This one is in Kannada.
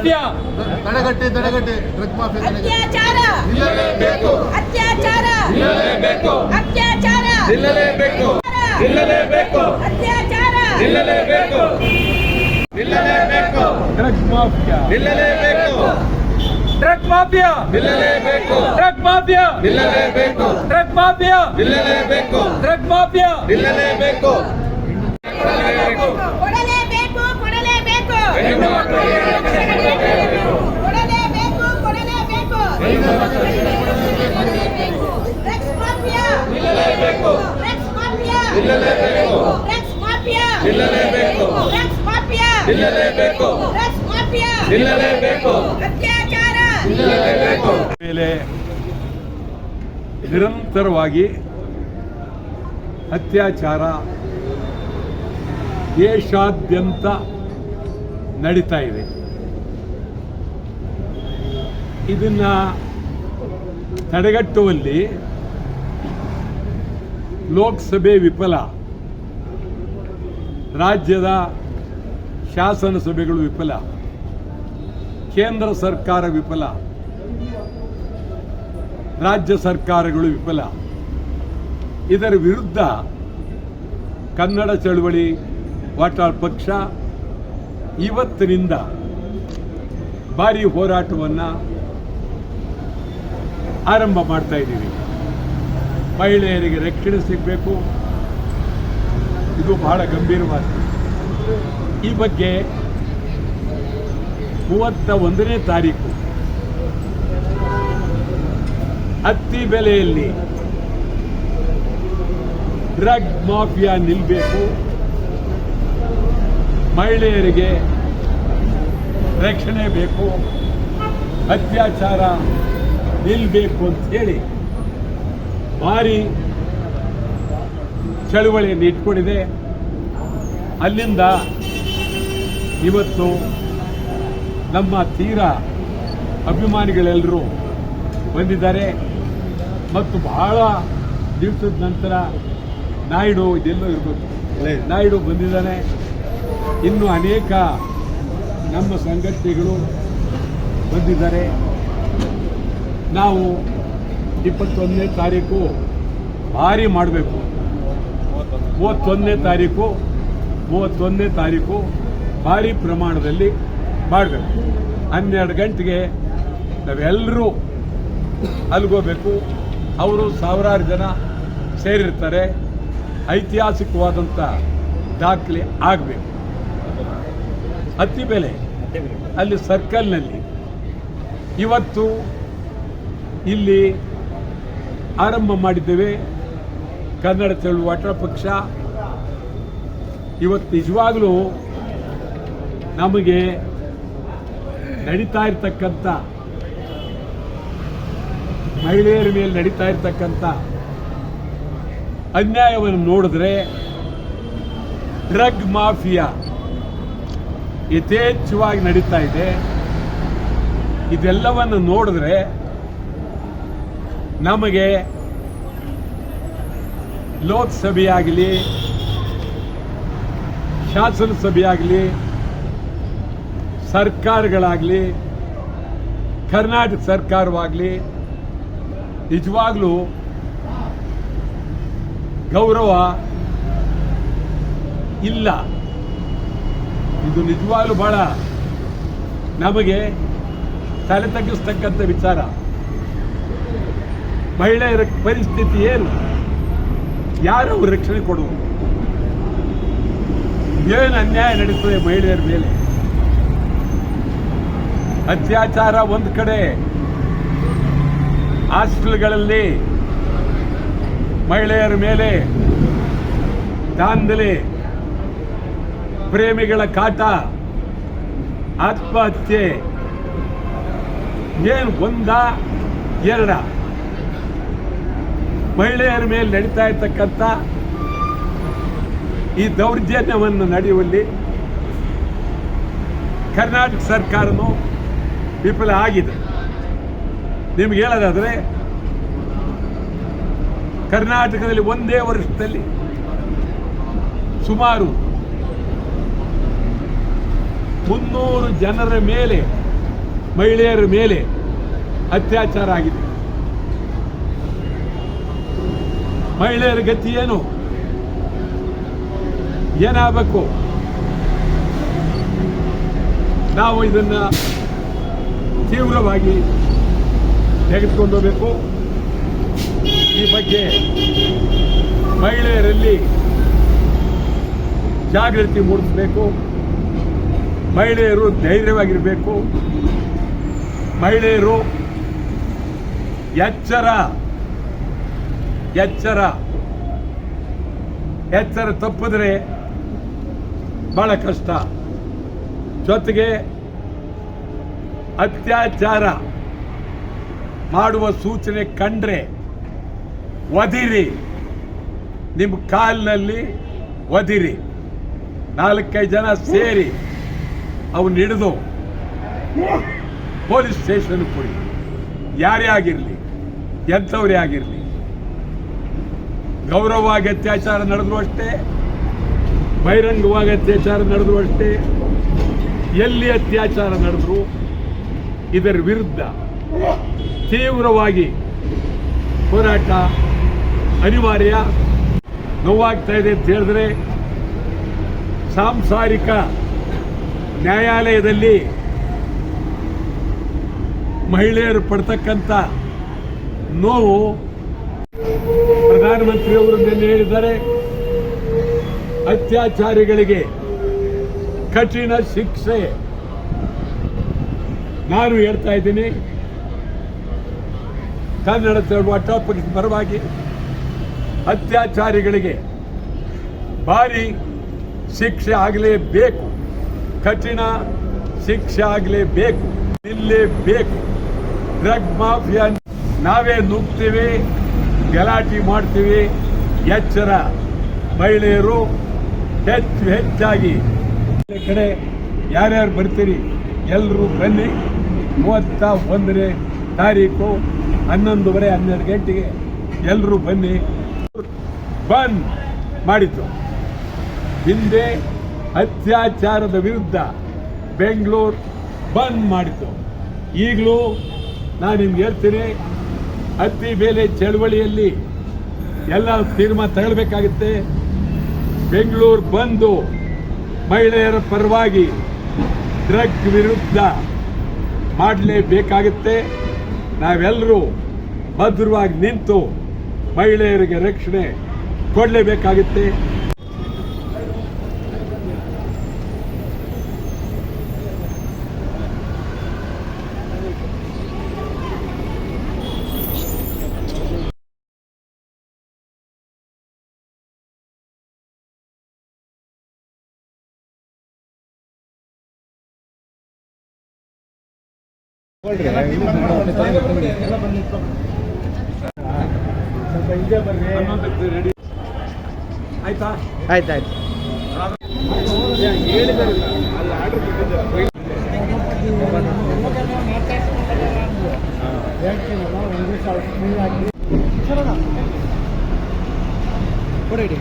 ಮಾಫಿಯಾ ತಡೆಗಟ್ಟಿ ಡ್ರಗ್ ಮಾಫಿಯಾ ಅತ್ಯಾಚಾರ ನಿಲ್ಲಲೇಬೇಕು ಅತ್ಯಾಚಾರ ನಿಲ್ಲಲೇಬೇಕು ಅತ್ಯಾಚಾರ ನಿಲ್ಲಲೇಬೇಕು ನಿಲ್ಲಲೇಬೇಕು ಅತ್ಯಾಚಾರ ನಿಲ್ಲಲೇಬೇಕು ನಿಲ್ಲಲೇಬೇಕು ಡ್ರಗ್ ಮಾಫಿಯಾ ನಿಲ್ಲಲೇಬೇಕು ಡ್ರಗ್ ಮಾಫಿಯಾ ನಿಲ್ಲಲೇಬೇಕು ಡ್ರಗ್ ಮಾಫಿಯಾ ನಿಲ್ಲಲೇಬೇಕು ಡ್ರಗ್ ಮಾಫಿಯಾ ನಿಲ್ಲಲೇಬೇಕು ಡ್ರಗ್ ಮಾಫಿಯಾ ನಿಲ್ಲಲೇಬೇಕು ಕೊಡಲೇಬೇಕು ಕೊಡಲೇಬೇಕು ಹೆಣ್ಣು ಮಕ್ಕಳಿಗೆ ರಕ್ಷಣೆ ಕೊಡಲೇಬೇಕು. ಕೊಡಲೇಬೇಕು ಕೊಡಲೇಬೇಕು ಡ್ರಗ್ಸ್ ಮಾಫಿಯಾ ನಿಲ್ಲಲೇಬೇಕು ಡ್ರಗ್ಸ್ ಮಾಫಿಯಾ ನಿಲ್ಲಲೇಬೇಕು ಡ್ರಗ್ಸ್ ಮಾಫಿಯಾ ನಿಲ್ಲಲೇಬೇಕು ಡ್ರಗ್ಸ್ ಮಾಫಿಯಾ ನಿಲ್ಲಲೇಬೇಕು ಡ್ರಗ್ಸ್ ಮಾಫಿಯಾ ನಿಲ್ಲಲೇಬೇಕು ಅತ್ಯಾಚಾರ ನಿಲ್ಲಲೇಬೇಕು ಮೇಲೆ ನಿರಂತರವಾಗಿ ಅತ್ಯಾಚಾರ ದೇಶಾದ್ಯಂತ ನಡೀತಾ ಇದೆ. ಇದನ್ನ ತಡೆಗಟ್ಟುವಲ್ಲಿ ಲೋಕಸಭೆ ವಿಫಲ, ರಾಜ್ಯದ ಶಾಸನ ಸಭೆಗಳು ವಿಫಲ, ಕೇಂದ್ರ ಸರ್ಕಾರ ವಿಫಲ, ರಾಜ್ಯ ಸರ್ಕಾರಗಳು ವಿಫಲ. ಇದರ ವಿರುದ್ಧ ಕನ್ನಡ ಚಳವಳಿ ವಾಟಾಳ್ ಪಕ್ಷ ಇವತ್ತಿನಿಂದ ಭಾರಿ ಹೋರಾಟವನ್ನು ಆರಂಭ ಮಾಡ್ತಾ ಇದ್ದೀವಿ. ಮಹಿಳೆಯರಿಗೆ ರಕ್ಷಣೆ ಸಿಗಬೇಕು, ಇದು ಬಹಳ ಗಂಭೀರವಾದ. ಈ ಬಗ್ಗೆ 31ನೇ ತಾರೀಕು ಹತ್ತಿ ಬೆಲೆಯಲ್ಲಿ ಡ್ರಗ್ ಮಾಫಿಯಾ ನಿಲ್ಲಬೇಕು, ಮಹಿಳೆಯರಿಗೆ ರಕ್ಷಣೆ ಬೇಕು, ಅತ್ಯಾಚಾರ ನಿಲ್ಲಬೇಕು ಅಂತ ಹೇಳಿ ಭಾರಿ ಚಳುವಳಿಯನ್ನು ಇಟ್ಕೊಂಡಿದೆ. ಅಲ್ಲಿಂದ ಇವತ್ತು ನಮ್ಮ ತೀರಾ ಅಭಿಮಾನಿಗಳೆಲ್ಲರೂ ಬಂದಿದ್ದಾರೆ ಮತ್ತು ಬಹಳ ದಿವಸದ ನಂತರ ನಾಯ್ಡು ಇದೆಲ್ಲೋ ಇರಬೇಕು, ನಾಯ್ಡು ಬಂದಿದ್ದಾನೆ. ಇನ್ನು ಅನೇಕ ನಮ್ಮ ಸಂಘಟನೆಗಳು ಬಂದಿದ್ದಾರೆ. ನಾವು 21ನೇ ತಾರೀಕು ಭಾರಿ ಮಾಡಬೇಕು. 31ನೇ ತಾರೀಕು ಭಾರಿ ಪ್ರಮಾಣದಲ್ಲಿ ಮಾಡಬೇಕು. 12 ಗಂಟೆಗೆ ನಾವೆಲ್ಲರೂ ಅಲ್ಗೋಬೇಕು. ಅವರು ಸಾವಿರಾರು ಜನ ಸೇರಿರ್ತಾರೆ. ಐತಿಹಾಸಿಕವಾದಂಥ ದಾಖಲೆ ಆಗಬೇಕು. ಹತ್ತಿ ಬೆಲೆ ಅಲ್ಲಿ ಸರ್ಕಲ್ನಲ್ಲಿ ಇವತ್ತು ಇಲ್ಲಿ ಆರಂಭ ಮಾಡಿದ್ದೇವೆ. ಕನ್ನಡ ಚಳವಳಿ ವಾಟಾಳ್ ಪಕ್ಷ ಇವತ್ತು ನಿಜವಾಗಲೂ ನಮಗೆ ನಡೀತಾ ಇರ್ತಕ್ಕಂಥ ಮಹಿಳೆಯರ ಮೇಲೆ ನಡೀತಾ ಇರ್ತಕ್ಕಂಥ ಅನ್ಯಾಯವನ್ನು ನೋಡಿದ್ರೆ, ಡ್ರಗ್ ಮಾಫಿಯಾ ಯಥೇಚ್ಛವಾಗಿ ನಡೀತಾ ಇದೆ. ಇದೆಲ್ಲವನ್ನು ನೋಡಿದ್ರೆ ನಮಗೆ ಲೋಕಸಭೆಯಾಗಲಿ ಶಾಸನಸಭೆಯಾಗಲಿ ಸರ್ಕಾರಗಳಾಗಲಿ ಕರ್ನಾಟಕ ಸರ್ಕಾರವಾಗಲಿ ನಿಜವಾಗ್ಲೂ ಗೌರವ ಇಲ್ಲ. ಇದು ನಿಜವಾಗ್ಲೂ ಬಹಳ ನಮಗೆ ತಲೆ ತಗ್ಗಿಸ್ತಕ್ಕಂಥ ವಿಚಾರ. ಮಹಿಳೆಯರ ಪರಿಸ್ಥಿತಿ ಏನು, ಯಾರು ರಕ್ಷಣೆ ಕೊಡುವುದು, ಏನು ಅನ್ಯಾಯ ನಡೀತದೆ ಮಹಿಳೆಯರ ಮೇಲೆ. ಅತ್ಯಾಚಾರ ಒಂದು ಕಡೆ, ಹಾಸ್ಟೆಲ್ಗಳಲ್ಲಿ ಮಹಿಳೆಯರ ಮೇಲೆ ದಾಂಧಲೆ, ಪ್ರೇಮಿಗಳ ಕಾಟ, ಆತ್ಮಹತ್ಯೆ, ಏನು ಒಂದ ಎರಡ ಮಹಿಳೆಯರ ಮೇಲೆ ನಡೀತಾ ಇರ್ತಕ್ಕಂಥ ಈ ದೌರ್ಜನ್ಯವನ್ನು ನಡೆಯುವಲ್ಲಿ ಕರ್ನಾಟಕ ಸರ್ಕಾರನೂ ವಿಫಲ ಆಗಿದೆ. ನಿಮ್ಗೆ ಹೇಳೋದಾದ್ರೆ ಕರ್ನಾಟಕದಲ್ಲಿ ಒಂದೇ ವರ್ಷದಲ್ಲಿ ಸುಮಾರು 300 ಜನರ ಮೇಲೆ ಮಹಿಳೆಯರ ಮೇಲೆ ಅತ್ಯಾಚಾರ ಆಗಿದೆ. ಮಹಿಳೆಯರ ಗತಿ ಏನು? ಏನಾಗಬೇಕು? ನಾವು ಇದನ್ನ ತೀವ್ರವಾಗಿ ತೆಗೆದುಕೊಂಡು ಹೋಗಬೇಕು. ಈ ಬಗ್ಗೆ ಮಹಿಳೆಯರಲ್ಲಿ ಜಾಗೃತಿ ಮೂಡಿಸಬೇಕು. ಮಹಿಳೆಯರು ಧೈರ್ಯವಾಗಿರಬೇಕು. ಮಹಿಳೆಯರು ಎಚ್ಚರ ತಪ್ಪಿದ್ರೆ ಬಹಳ ಕಷ್ಟ. ಜೊತೆಗೆ ಅತ್ಯಾಚಾರ ಮಾಡುವ ಸೂಚನೆ ಕಂಡ್ರೆ ಒದಿರಿ, ನಿಮ್ಮ ಕಾಲಿನಲ್ಲಿ ಒದಿರಿ. 4-5 ಜನ ಸೇರಿ ಅವನ್ನ ಹಿಡಿದು ಪೊಲೀಸ್ ಸ್ಟೇಷನ್ ಕೊಡಿ. ಯಾರೇ ಆಗಿರಲಿ, ಎಂಥವರೇ ಆಗಿರಲಿ. ಗೌರವವಾಗಿ ಅತ್ಯಾಚಾರ ನಡೆದ್ರು ಅಷ್ಟೇ, ಬಹಿರಂಗವಾಗಿ ಅತ್ಯಾಚಾರ ನಡೆದ್ರು ಅಷ್ಟೇ, ಎಲ್ಲಿ ಅತ್ಯಾಚಾರ ನಡೆದ್ರು ಇದರ ವಿರುದ್ಧ ತೀವ್ರವಾಗಿ ಹೋರಾಟ ಅನಿವಾರ್ಯ. ನೋವಾಗ್ತಾ ಇದೆ ಅಂತ ಹೇಳಿದ್ರೆ ಸಾಂಸಾರಿಕ ನ್ಯಾಯಾಲಯದಲ್ಲಿ ಮಹಿಳೆಯರು ಪಡ್ತಕ್ಕಂಥ ನೋವು ಪ್ರಧಾನಮಂತ್ರಿಯವರು ನಿನ್ನೆ ಹೇಳಿದ್ದಾರೆ. ಅತ್ಯಾಚಾರಿಗಳಿಗೆ ಕಠಿಣ ಶಿಕ್ಷೆ. ನಾನು ಹೇಳ್ತಾ ಇದ್ದೀನಿ, ಕನ್ನಡ ಚಳವಳಿ ಪಕ್ಷದ ಪರವಾಗಿ ಅತ್ಯಾಚಾರಿಗಳಿಗೆ ಭಾರಿ ಶಿಕ್ಷೆ ಆಗಲೇಬೇಕು, ಕಠಿಣ ಶಿಕ್ಷೆ ಆಗಲೇಬೇಕು, ನಿಲ್ಲೇಬೇಕು. ಡ್ರಗ್ ಮಾಫಿಯಾ ನಾವೇ ನುಗ್ತೀವಿ, ಗಲಾಟೆ ಮಾಡ್ತೀವಿ. ಎಚ್ಚರ. ಮಹಿಳೆಯರು ಹೆಚ್ಚಾಗಿ ಕಡೆ ಯಾರ್ಯಾರು ಬರ್ತೀರಿ ಎಲ್ಲರೂ ಬನ್ನಿ. 31ನೇ ತಾರೀಕು 11:30-12 ಗಂಟೆಗೆ ಎಲ್ಲರೂ ಬನ್ನಿ. ಬಂದ್ ಮಾಡಿದ್ದು ಹಿಂದೆ ಅತ್ಯಾಚಾರದ ವಿರುದ್ಧ ಬೆಂಗಳೂರು ಬಂದ್ ಮಾಡಿದ್ದು. ಈಗಲೂ ನಾನು ನಿಮ್ಗೆ ಹೇಳ್ತೀನಿ, ಅತಿ ಬೆಲೆ ಚಳವಳಿಯಲ್ಲಿ ಎಲ್ಲ ತೀರ್ಮಾನ ತಗೊಳ್ಬೇಕಾಗುತ್ತೆ. ಬೆಂಗಳೂರು ಬಂದು ಮಹಿಳೆಯರ ಪರವಾಗಿ ಡ್ರಗ್ ವಿರುದ್ಧ ಮಾಡಲೇಬೇಕಾಗುತ್ತೆ. ನಾವೆಲ್ಲರೂ ಭದ್ರವಾಗಿ ನಿಂತು ಮಹಿಳೆಯರಿಗೆ ರಕ್ಷಣೆ ಕೊಡಲೇಬೇಕಾಗುತ್ತೆ. ರೆಡಿ ಆಯ್ತಾ? ಆಯ್ತಾಯ್ತು. ಹೇಳಿದಾರಲ್ಲ, ಅಲ್ಲಿ ಆರ್ಡರ್ ಕೊಟ್ಟಿದ್ದಾರೆ. ಕೊಡಿ.